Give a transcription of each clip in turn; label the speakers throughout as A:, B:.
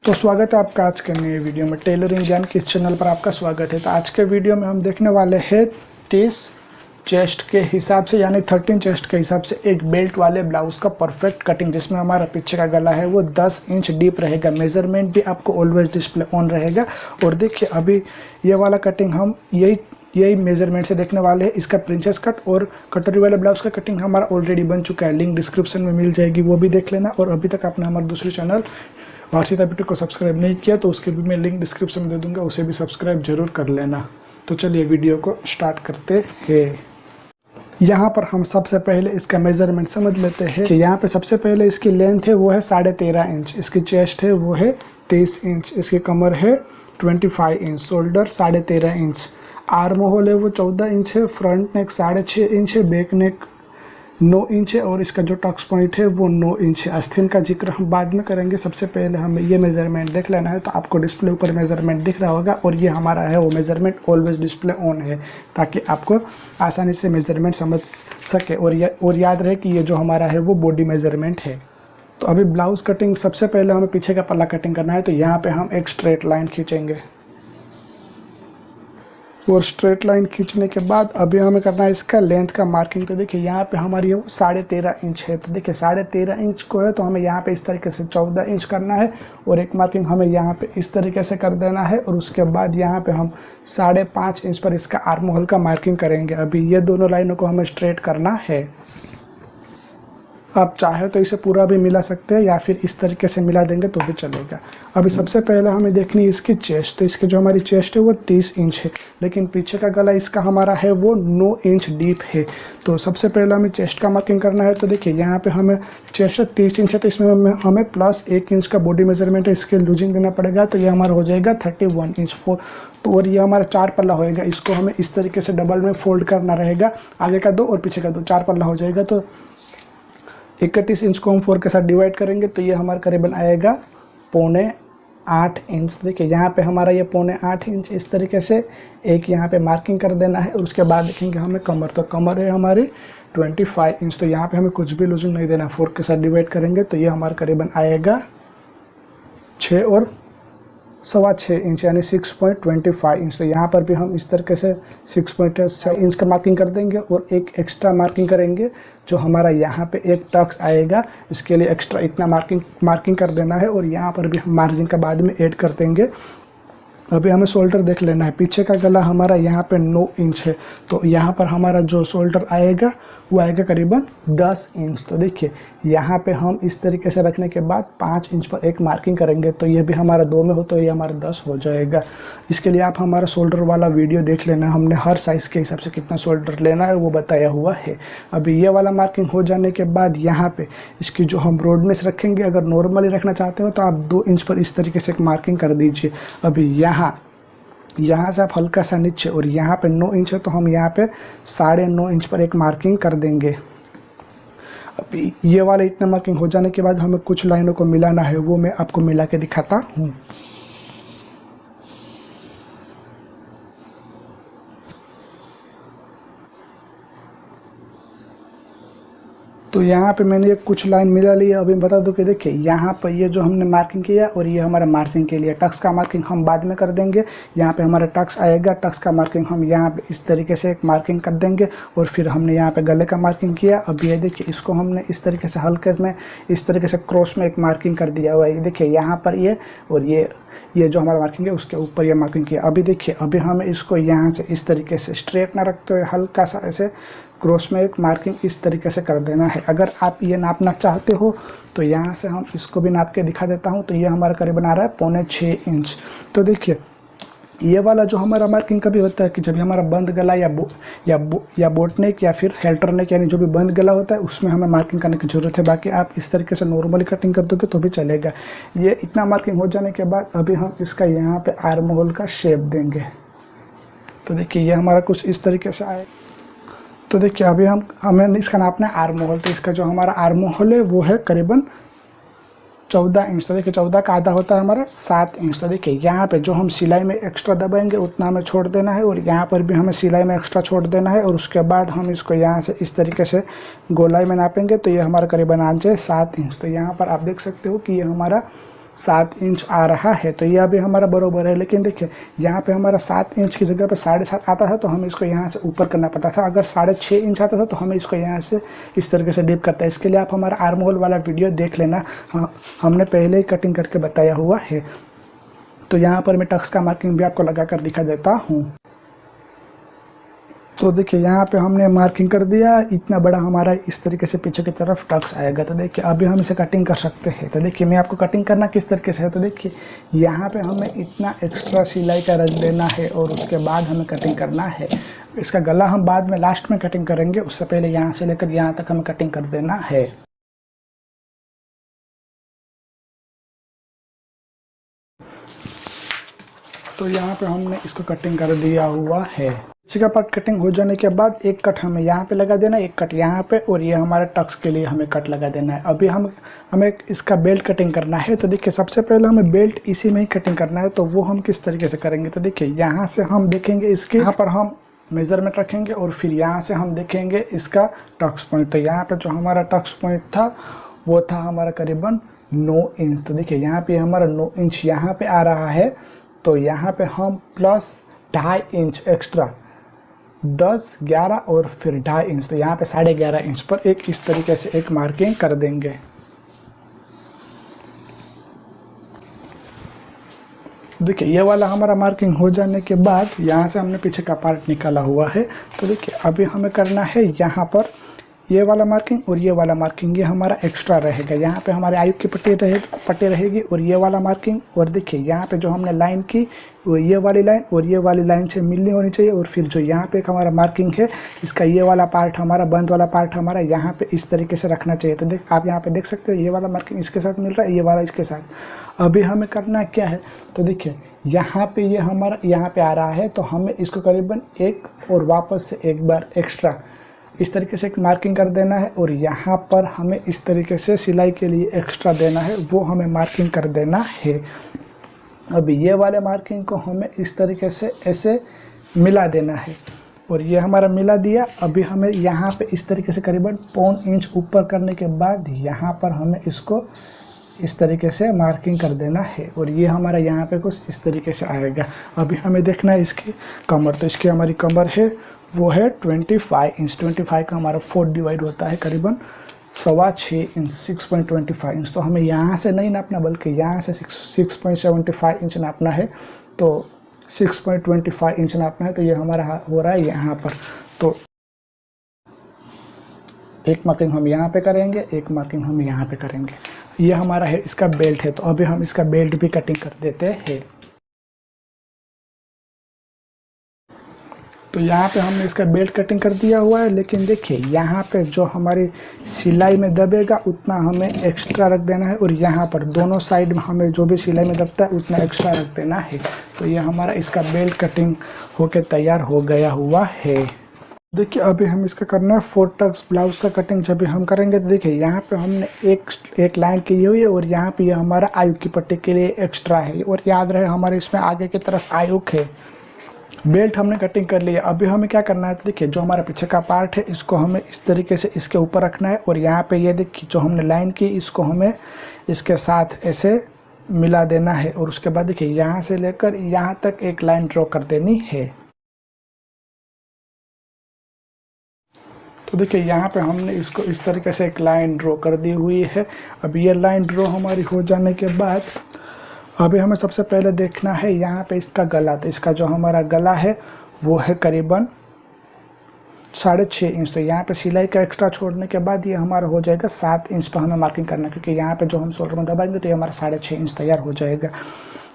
A: तो स्वागत है आपका आज के नए वीडियो में। टेलरिंग ज्ञान के इस चैनल पर आपका स्वागत है। तो आज के वीडियो में हम देखने वाले हैं 30 चेस्ट के हिसाब से यानी 13 चेस्ट के हिसाब से एक बेल्ट वाले ब्लाउज़ का परफेक्ट कटिंग, जिसमें हमारा पीछे का गला है वो 10 इंच डीप रहेगा। मेज़रमेंट भी आपको ऑलवेज डिस्प्ले ऑन रहेगा। और देखिए अभी ये वाला कटिंग हम यही मेजरमेंट से देखने वाले हैं। इसका प्रिंसेस कट और कटोरी वाले ब्लाउज का कटिंग हमारा ऑलरेडी बन चुका है, लिंक डिस्क्रिप्शन में मिल जाएगी, वो भी देख लेना। और अभी तक आपने हमारे दूसरे चैनल वार्षिता ब्यूटी को सब्सक्राइब नहीं किया तो उसके भी मैं लिंक डिस्क्रिप्शन में दे दूंगा, उसे भी सब्सक्राइब जरूर कर लेना। तो चलिए वीडियो को स्टार्ट करते हैं। यहाँ पर हम सबसे पहले इसका मेजरमेंट समझ लेते हैं कि यहाँ पे सबसे पहले इसकी लेंथ है वो है 13.5 इंच, इसकी चेस्ट है वो है 23 इंच, इसकी कमर है 25 inch, shoulder 13.5 inch, arm hole है वो 14 इंच है, फ्रंट नेक 6.5 इंच है, बैक नेक 9 इंच है और इसका जो टक्स पॉइंट है वो 9 इंच है। आस्तीन का जिक्र हम बाद में करेंगे, सबसे पहले हमें ये मेजरमेंट देख लेना है। तो आपको डिस्प्ले ऊपर मेजरमेंट दिख रहा होगा और ये हमारा है वो मेजरमेंट ऑलवेज डिस्प्ले ऑन है, ताकि आपको आसानी से मेजरमेंट समझ सके और याद रहे कि ये जो हमारा है वो बॉडी मेजरमेंट है। तो अभी ब्लाउज कटिंग सबसे पहले हमें पीछे का पल्ला कटिंग करना है। तो यहाँ पर हम एक स्ट्रेट लाइन खींचेंगे और स्ट्रेट लाइन खींचने के बाद अभी हमें करना है इसका लेंथ का मार्किंग। तो देखिए यहाँ पे हमारी वो 13.5 इंच है। तो देखिए 13.5 इंच को है तो हमें यहाँ पे इस तरीके से 14 इंच करना है और एक मार्किंग हमें यहाँ पे इस तरीके से कर देना है। और उसके बाद यहाँ पे हम 5.5 इंच पर इसका आर्म होल का मार्किंग करेंगे। अभी ये दोनों लाइनों को हमें स्ट्रेट करना है। आप चाहे तो इसे पूरा भी मिला सकते हैं या फिर इस तरीके से मिला देंगे तो भी चलेगा। अभी सबसे पहले हमें देखनी है इसकी चेस्ट। तो इसकी जो हमारी चेस्ट है वो 30 इंच है, लेकिन पीछे का गला इसका हमारा है वो 9 इंच डीप है। तो सबसे पहले हमें चेस्ट का मार्किंग करना है। तो देखिए यहाँ पे हमें चेस्ट 30 इंच है तो इसमें हमें +1 इंच का बॉडी मेजरमेंट है, इसके लूजिंग देना पड़ेगा। तो ये हमारा हो जाएगा 31 इंच 4। तो और ये हमारा 4 पल्ला होएगा, इसको हमें इस तरीके से डबल में फोल्ड करना रहेगा, आगे का 2 और पीछे का 2, 4 पल्ला हो जाएगा। तो 31 इंच को हम 4 के साथ डिवाइड करेंगे तो ये हमारा करीबन आएगा 7.25 इंच। देखिए यहाँ पे हमारा ये 7.25 इंच इस तरीके से एक यहाँ पे मार्किंग कर देना है। और उसके बाद देखेंगे हमें कमर, तो कमर है हमारी 25 इंच। तो यहाँ पे हमें कुछ भी लूजिंग नहीं देना, 4 के साथ डिवाइड करेंगे तो ये हमारा करीबन आएगा 6 और 6.25 इंच यानी 6.25 इंच। तो यहाँ पर भी हम इस तरीके से 6.7 इंच का मार्किंग कर देंगे और एक एक्स्ट्रा मार्किंग करेंगे जो हमारा यहाँ पे एक टक्स आएगा, इसके लिए एक्स्ट्रा इतना मार्किंग कर देना है। और यहाँ पर भी हम मार्जिन का बाद में ऐड कर देंगे। अभी हमें शोल्डर देख लेना है। पीछे का गला हमारा यहाँ पे 9 इंच है, तो यहाँ पर हमारा जो शोल्डर आएगा वो आएगा करीबन 10 इंच। तो देखिए यहाँ पे हम इस तरीके से रखने के बाद 5 इंच पर एक मार्किंग करेंगे। तो ये भी हमारा 2 में हो तो ये हमारा 10 हो जाएगा। इसके लिए आप हमारा शोल्डर वाला वीडियो देख लेना, हमने हर साइज़ के हिसाब से कितना शोल्डर लेना है वो बताया हुआ है। अभी ये वाला मार्किंग हो जाने के बाद यहाँ पे इसकी जो हम ब्रॉडनेस रखेंगे, अगर नॉर्मली रखना चाहते हो तो आप 2 इंच पर इस तरीके से एक मार्किंग कर दीजिए। अभी यहाँ से आप हल्का सा नीचे और यहाँ पे 9 इंच है तो हम यहाँ पे 9.5 इंच पर एक मार्किंग कर देंगे। अभी ये वाले इतना मार्किंग हो जाने के बाद हमें कुछ लाइनों को मिलाना है, वो मैं आपको मिला के दिखाता हूँ। तो यहाँ पे मैंने ये कुछ लाइन मिला ली है। अभी बता दूं कि देखिए यहाँ पर ये जो हमने मार्किंग किया और ये हमारा मार्जिन के लिए, टक्स का मार्किंग हम बाद में कर देंगे। यहाँ पे हमारा टक्स आएगा, टक्स का मार्किंग हम यहाँ पे इस तरीके से एक मार्किंग कर देंगे। और फिर हमने यहाँ पे गले का मार्किंग किया। अब ये देखिए इसको हमने इस तरीके से हल्के में इस तरीके से क्रॉस में एक मार्किंग कर दिया हुआ है। देखिए यहाँ पर ये और ये जो हमारा मार्किंग है उसके ऊपर ये मार्किंग किया। अभी देखिए अभी हमें इसको यहाँ से इस तरीके से स्ट्रेट ना रखते हुए हल्का सा ऐसे क्रॉस में एक मार्किंग इस तरीके से कर देना है। अगर आप ये नापना चाहते हो तो यहाँ से हम इसको भी नाप के दिखा देता हूँ। तो ये हमारा करीबन आ रहा है 5.25 इंच। तो देखिए ये वाला जो हमारा मार्किंग कभी होता है कि जब हमारा बंद गला या बोट नेक या फिर हेल्टर नेक यानी जो भी बंद गला होता है उसमें हमें मार्किंग करने की ज़रूरत है। बाकी आप इस तरीके से नॉर्मली कटिंग कर दोगे तो भी चलेगा। ये इतना मार्किंग हो जाने के बाद अभी हम इसका यहाँ पे आर्म होल का शेप देंगे। तो देखिए ये हमारा कुछ इस तरीके से आए। तो देखिए अभी हमें इसका नापना है आर्म होल। तो इसका जो हमारा आर्म होल है वो है करीबन 14 इंच। तो देखिए 14 का आधा होता है हमारा 7 इंच। तो देखिए यहाँ पे जो हम सिलाई में एक्स्ट्रा दबाएंगे उतना हमें छोड़ देना है और यहाँ पर भी हमें सिलाई में एक्स्ट्रा छोड़ देना है। और उसके बाद हम इसको यहाँ से इस तरीके से गोलाई में नापेंगे तो ये हमारा करीबन आ जाए 7 इंच। तो यहाँ पर आप देख सकते हो कि ये हमारा 7 इंच आ रहा है, तो ये अभी हमारा बरोबर है। लेकिन देखिए यहाँ पे हमारा 7 इंच की जगह पे 7.5 आता था, तो हमें इसको यहाँ से ऊपर करना पड़ता था। अगर 6.5 इंच आता था तो हमें इसको यहाँ से इस तरीके से डिप करता है। इसके लिए आप हमारा आर्म होल वाला वीडियो देख लेना, हमने पहले ही कटिंग करके बताया हुआ है। तो यहाँ पर मैं टक्स का मार्किंग भी आपको लगा कर दिखा देता हूँ। तो देखिए यहाँ पे हमने मार्किंग कर दिया, इतना बड़ा हमारा इस तरीके से पीछे की तरफ टक्स आएगा। तो देखिए अभी हम इसे कटिंग कर सकते हैं। तो देखिए मैं आपको कटिंग करना किस तरीके से है, तो देखिए यहाँ पे हमें इतना एक्स्ट्रा सिलाई का रख देना है और उसके बाद हमें कटिंग करना है। इसका गला हम बाद में लास्ट में कटिंग करेंगे, उससे पहले यहाँ से लेकर यहाँ तक हमें कटिंग कर देना है। तो यहाँ पे हमने इसको कटिंग कर दिया हुआ है। पीछे का पार्ट कटिंग हो जाने के बाद एक कट हमें यहाँ पे लगा देना है, एक कट यहाँ पे, और ये हमारे टक्स के लिए हमें कट लगा देना है। अभी हमें इसका बेल्ट कटिंग करना है। तो देखिए सबसे पहले हमें बेल्ट इसी में ही कटिंग करना है। तो वो हम किस तरीके से करेंगे, तो देखिए यहाँ से हम देखेंगे इसके यहाँ पर हम मेज़रमेंट रखेंगे और फिर यहाँ से हम देखेंगे इसका टक्स पॉइंट। तो यहाँ पर जो हमारा टक्स पॉइंट था वो था हमारा करीबन 9 इंच। तो देखिए यहाँ पे हमारा 9 इंच यहाँ पे आ रहा है। तो यहाँ पे हम प्लस 2.5 इंच एक्स्ट्रा 10, 11 और फिर 2.5 इंच, तो यहाँ पे 11.5 इंच पर एक इस तरीके से एक मार्किंग कर देंगे। देखिए ये वाला हमारा मार्किंग हो जाने के बाद यहाँ से हमने पीछे का पार्ट निकाला हुआ है। तो देखिए अभी हमें करना है यहाँ पर ये वाला मार्किंग और ये वाला मार्किंग, ये हमारा एक्स्ट्रा रहेगा। यहाँ पे हमारे आयु की पट्टी रहेगी और ये वाला मार्किंग, और देखिए यहाँ पे जो हमने लाइन की वो ये वाली लाइन और ये वाली लाइन से मिलनी होनी चाहिए। और फिर जो यहाँ पे एक हमारा मार्किंग है, इसका ये वाला पार्ट हमारा बंद वाला पार्ट हमारा यहाँ पे इस तरीके से रखना चाहिए। तो आप यहाँ पे देख सकते हो ये वाला मार्किंग इसके साथ मिल रहा है, ये वाला इसके साथ। अभी हमें करना क्या है, तो देखिए यहाँ पे ये हमारा यहाँ पे आ रहा है, तो हमें इसको करीबन एक और वापस से एक बार एक्स्ट्रा इस तरीके से एक मार्किंग कर देना है। और यहाँ पर हमें इस तरीके से सिलाई के लिए एक्स्ट्रा देना है, वो हमें मार्किंग कर देना है। अभी ये वाले मार्किंग को हमें इस तरीके से ऐसे मिला देना है और ये हमारा मिला दिया। अभी हमें यहाँ पे इस तरीके से करीबन 1.5 इंच ऊपर करने के बाद यहाँ पर हमें इसको इस तरीके से मार्किंग कर देना है और ये हमारा यहाँ पे कुछ इस तरीके से आएगा। अभी हमें देखना है इसकी कमर, तो इसकी हमारी कमर है वो है 25 इंच। 25 का हमारा 4 डिवाइड होता है करीबन 6.25 इंच, 6.25 इंच। तो हमें यहाँ से नहीं नापना बल्कि यहाँ से 6.75 इंच नापना है। तो 6.25 इंच नापना है, तो ये हमारा हो रहा है यहाँ पर। तो एक मार्किंग हम यहाँ पे करेंगे, एक मार्किंग हम यहाँ पे करेंगे। ये हमारा है इसका बेल्ट है, तो अभी हम इसका बेल्ट भी कटिंग कर देते हैं। तो यहाँ पे हमने इसका बेल्ट कटिंग कर दिया हुआ है, लेकिन देखिए यहाँ पे जो हमारी सिलाई में दबेगा उतना हमें एक्स्ट्रा रख देना है और यहाँ पर दोनों साइड में हमें जो भी सिलाई में दबता है उतना एक्स्ट्रा रख देना है। तो ये हमारा इसका बेल्ट कटिंग होके तैयार हो गया हुआ है। देखिए अभी हम इसका करना है 4 टक्स ब्लाउज का कटिंग। जब भी हम करेंगे तो देखिए यहाँ पे हमने एक लाइन की हुई है और यहाँ पे ये हमारा आयु की पट्टी के लिए एक्स्ट्रा है। और याद रहे हमारे इसमें आगे की तरफ आयुक है। बेल्ट हमने कटिंग कर लिया। अभी हमें क्या करना है, देखिए जो हमारा पीछे का पार्ट है इसको हमें इस तरीके से इसके ऊपर रखना है और यहाँ पे ये देखिए जो हमने लाइन की इसको हमें इसके साथ ऐसे मिला देना है। और उसके बाद देखिए यहाँ से लेकर यहाँ तक एक लाइन ड्रॉ कर देनी है। तो देखिए यहाँ पे हमने इसको इस तरीके से एक लाइन ड्रॉ कर दी हुई है। अब ये लाइन ड्रॉ हमारी हो जाने के बाद अभी हमें सबसे पहले देखना है यहाँ पे इसका गला। तो इसका जो हमारा गला है वो है करीबन 6.5 इंच। तो यहाँ पे सिलाई का एक्स्ट्रा छोड़ने के बाद ये हमारा हो जाएगा 7 इंच पर हमें मार्किंग करना, क्योंकि यहाँ पे जो हम शोल्डर में दबाएंगे तो ये हमारा 6.5 इंच तैयार हो जाएगा।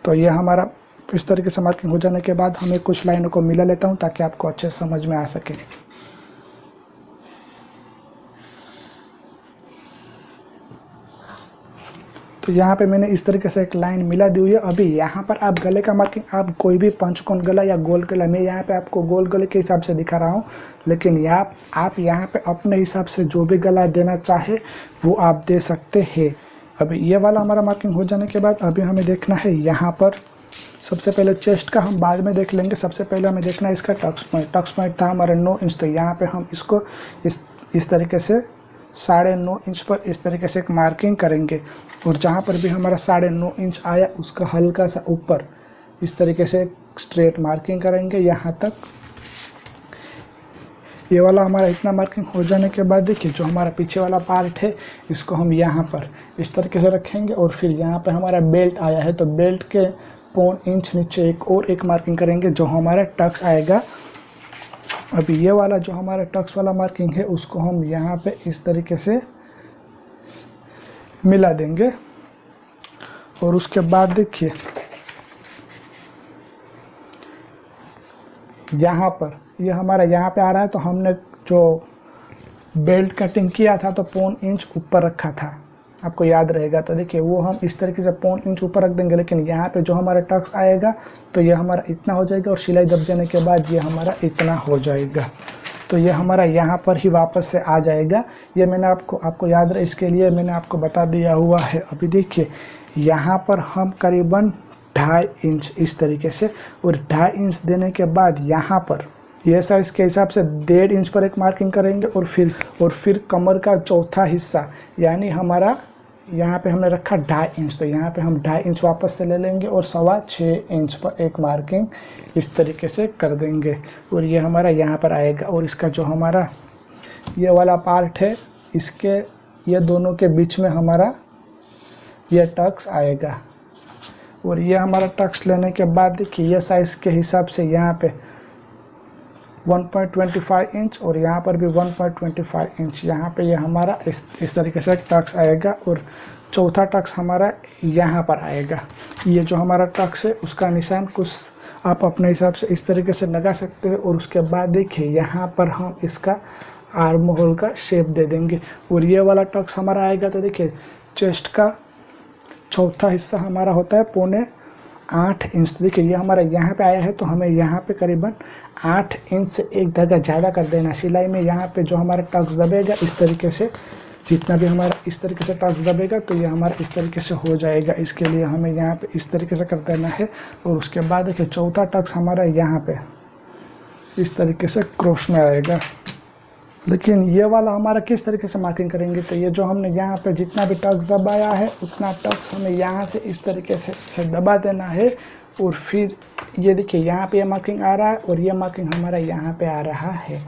A: तो ये हमारा इस तरीके से मार्किंग हो जाने के बाद हमें कुछ लाइनों को मिला लेता हूँ ताकि आपको अच्छे से समझ में आ सके। तो यहाँ पे मैंने इस तरीके से एक लाइन मिला दी हुई है। अभी यहाँ पर आप गले का मार्किंग आप कोई भी पंचकोण गला या गोल गला, मैं यहाँ पे आपको गोल गले के हिसाब से दिखा रहा हूँ, लेकिन आप यहाँ पे अपने हिसाब से जो भी गला देना चाहे वो आप दे सकते हैं। अभी ये वाला हमारा मार्किंग हो जाने के बाद अभी हमें देखना है यहाँ पर सबसे पहले चेस्ट का हम बाद में देख लेंगे। सबसे पहले हमें देखना है इसका टक्स पॉइंट। टक्स पॉइंट था हमारा 9 इंच। तो यहाँ पर हम इसको इस तरीके से 9.5 इंच पर इस तरीके से एक मार्किंग करेंगे और जहाँ पर भी हमारा 9.5 इंच आया उसका हल्का सा ऊपर इस तरीके से स्ट्रेट मार्किंग करेंगे यहाँ तक। ये वाला हमारा इतना मार्किंग हो जाने के बाद देखिए जो हमारा पीछे वाला पार्ट है इसको हम यहाँ पर इस तरीके से रखेंगे और फिर यहाँ पे हमारा बेल्ट आया है तो बेल्ट के 1.25 इंच नीचे एक मार्किंग करेंगे जो हमारा टक्स आएगा। अभी ये वाला जो हमारा टक्स वाला मार्किंग है उसको हम यहाँ पे इस तरीके से मिला देंगे और उसके बाद देखिए यहाँ पर ये हमारा यहाँ पे आ रहा है तो हमने जो बेल्ट कटिंग किया था तो 1.25 इंच ऊपर रखा था, आपको याद रहेगा। तो देखिए वो हम इस तरीके से 1.25 इंच ऊपर रख देंगे, लेकिन यहाँ पे जो हमारा टक्स आएगा तो ये हमारा इतना हो जाएगा और सिलाई दब जाने के बाद ये हमारा इतना हो जाएगा। तो ये हमारा यहाँ पर ही वापस से आ जाएगा। ये मैंने आपको याद रहे इसके लिए मैंने आपको बता दिया हुआ है। अभी देखिए यहाँ पर हम करीबन 2.5 इंच इस तरीके से और 2.5 इंच देने के बाद यहाँ पर ये साइज़ के हिसाब से 1.5 इंच पर एक मार्किंग करेंगे और फिर कमर का चौथा हिस्सा यानी हमारा यहाँ पे हमने रखा 2.5 इंच तो यहाँ पे हम 2.5 इंच वापस से ले लेंगे और 6.25 इंच पर एक मार्किंग इस तरीके से कर देंगे और ये हमारा यहाँ पर आएगा। और इसका जो हमारा ये वाला पार्ट है इसके ये दोनों के बीच में हमारा ये टक्स आएगा और ये हमारा टक्स लेने के बाद देखिए ये साइज़ के हिसाब से यहाँ पे 1.25 इंच और यहाँ पर भी 1.25 इंच यहाँ पे ये हमारा इस तरीके से टक्स आएगा और चौथा टक्स हमारा यहाँ पर आएगा। ये जो हमारा टक्स है उसका निशान कुछ आप अपने हिसाब से इस तरीके से लगा सकते हैं और उसके बाद देखिए यहाँ पर हम इसका आर्म होल का शेप दे देंगे और ये वाला टक्स हमारा आएगा। तो देखिए चेस्ट का चौथा हिस्सा हमारा होता है 7.25 इंच। तो देखिए ये हमारा यहाँ पे आया है तो हमें यहाँ पे करीबन 8 इंच से एक धागा ज़्यादा कर देना सिलाई में। यहाँ पे जो हमारा टक्स दबेगा इस तरीके से जितना भी हमारा इस तरीके से टक्स दबेगा तो ये हमारा इस तरीके से हो जाएगा। इसके लिए हमें यहाँ पे इस तरीके से कर देना है और उसके बाद देखिए चौथा टक्स हमारा यहाँ पे इस तरीके से क्रॉस में आएगा। लेकिन ये वाला हमारा किस तरीके से मार्किंग करेंगे तो ये जो हमने यहाँ पे जितना भी टक्स दबाया है उतना टक्स हमें यहाँ से इस तरीके से दबा देना है और फिर ये देखिए यहाँ पे ये मार्किंग आ रहा है और ये मार्किंग हमारा यहाँ पे आ रहा है।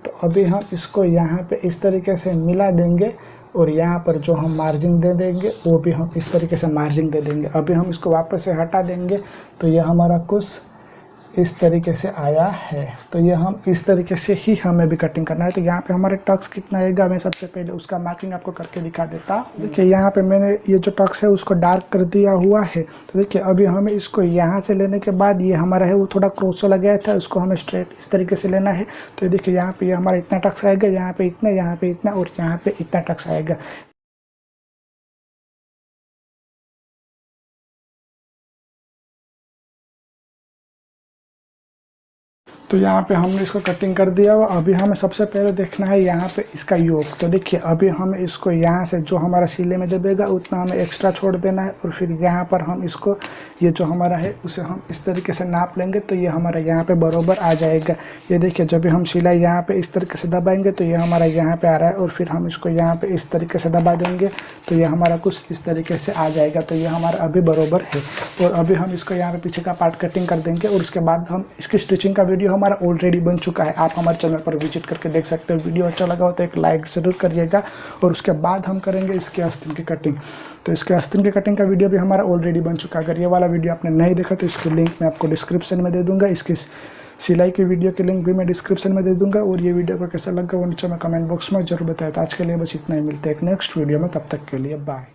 A: तो अभी हम इसको यहाँ पे इस तरीके से मिला देंगे और यहाँ पर जो हम मार्जिन दे देंगे वो भी हम इस तरीके से मार्जिन दे देंगे। अभी हम इसको वापस से हटा देंगे तो ये हमारा कुछ इस तरीके से आया है। तो ये हम इस तरीके से ही हमें भी कटिंग करना है। तो यहाँ पे हमारे टक्स कितना आएगा मैं सबसे पहले उसका मार्किंग आपको करके दिखा देता हूँ। देखिए यहाँ पे मैंने ये जो टक्स है उसको डार्क कर दिया हुआ है। तो देखिए अभी हमें इसको यहाँ से लेने के बाद ये हमारा है वो थोड़ा क्रॉस वाला गया था, उसको हमें स्ट्रेट इस तरीके से लेना है। तो देखिए यहाँ पे हमारा इतना टक्स आएगा, यहाँ पे इतना, यहाँ पे इतना और यहाँ पे इतना टक्स आएगा। तो यहाँ पे हमने इसको कटिंग कर दिया हुआ। अभी हमें सबसे पहले देखना है यहाँ पे इसका योग। तो देखिए अभी हम इसको यहाँ से जो हमारा सिले में दबेगा उतना हमें एक्स्ट्रा छोड़ देना है और फिर यहाँ पर हम इसको ये जो हमारा है उसे हम इस तरीके से नाप लेंगे तो ये हमारा यहाँ पे बराबर आ जाएगा। ये देखिए जब भी हम सिलाई यहाँ पे इस तरीके से दबाएंगे तो ये हमारा यहाँ पे आ रहा है और फिर हम इसको यहाँ पे इस तरीके से दबा देंगे तो ये हमारा कुछ इस तरीके से आ जाएगा। तो ये हमारा अभी बराबर है और अभी हम इसको यहाँ पे पीछे का पार्ट कटिंग कर देंगे और उसके बाद हम इसकी स्टिचिंग का वीडियो हमारा ऑलरेडी बन चुका है, आप हमारे चैनल पर विजिट करके देख सकते हो। वीडियो अच्छा लगा हो तो एक लाइक ज़रूर करिएगा और उसके बाद हम करेंगे इसके आस्तीन की कटिंग। तो इसके आस्तीन की कटिंग का वीडियो भी हमारा ऑलरेडी बन चुका है। अगर ये वाला वीडियो आपने नहीं देखा तो इसकी लिंक मैं आपको डिस्क्रिप्शन में दे दूँगा। इसकी सिलाई की वीडियो की लिंक भी मैं डिस्क्रिप्शन में दे दूँगा और ये वीडियो को कैसा लगा वो नीचे में कमेंट बॉक्स में जरूर बताएं। तो आज के लिए बस इतना ही, मिलते हैं एक नेक्स्ट वीडियो में, तब तक के लिए बाय।